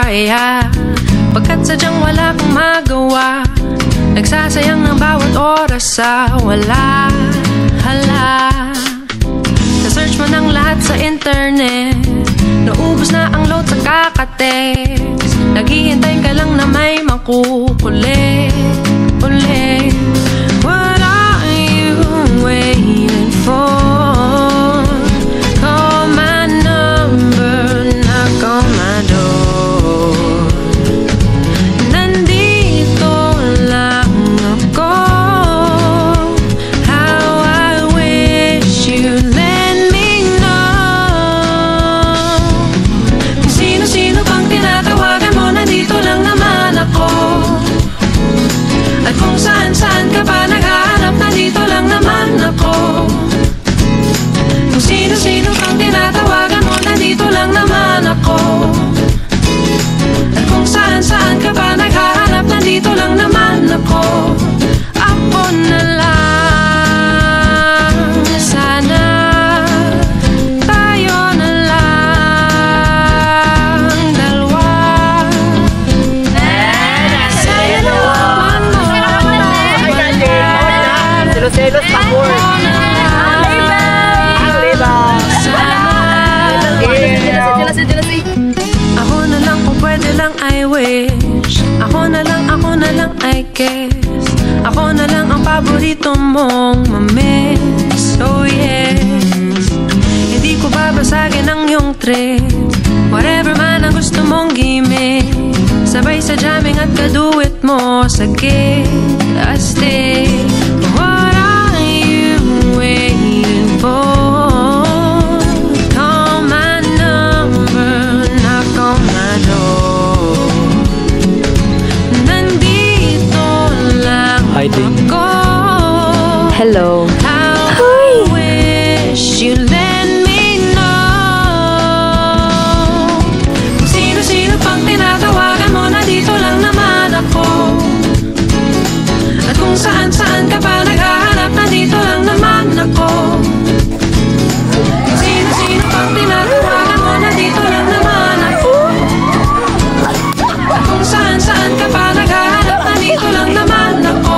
kaya pagkat sadyang wala kang magawa, nagsasayang ng bawat oras sa wala. Hala, na-search mo ng lahat sa internet, naubos na ang load sa kakatext, naghihintay ka lang na may makukulit ulit. What are you waiting for? Call my number, knock on my door. Nandito lang ako. How I wish you'd let me know. Kung sino-sino pang tinatawagan mo, nandito lang naman ako. At kung saan-saan ka pa naghahanap, nandito lang naman ako. Kung sino-sino kang tinatawagan mo, nandito lang naman ako. At kung saan-saan ka pa naghahanap, nandito lang naman ako. Ako na lang, sana tayo na lang dalawa. Sa'yo naman mo. Selos pa po. Ako na lang kung pwede lang I wish. Ako na lang I guess. Ako na lang ang paborito mong mamiss. Oh yes, hindi ko babasagin ang iyong trip. Whatever man ang gusto mong gimmick, sabay sa jamming at kaduit mo sa gig. Astig, what are you waiting for? Call my number, knock on my door. Nandito lang ako. Hello. How I wish you let me know. Kung sino-sino pang tinatawagan mo, nandito lang naman ako. At kung saan-saan ka pa naghahanap, nandito lang naman ako. Kung sino-sino pang tinatawagan mo, nandito lang naman ako. At kung saan-saan ka pa naghahanap, nandito lang naman ako.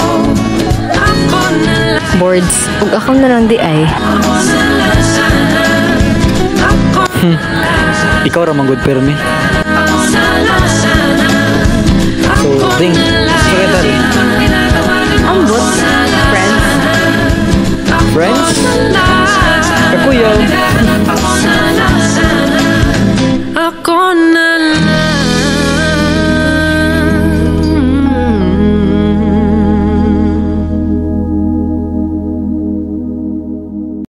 Ako na lang. Boards. Ug ako na lang di ay. Ako na lang sana. Ako na lang. Ikaw ramang good permi. Ako na lang sana. So, ring. Secretary. Ambot. Friends. Friends? Kakuyaw.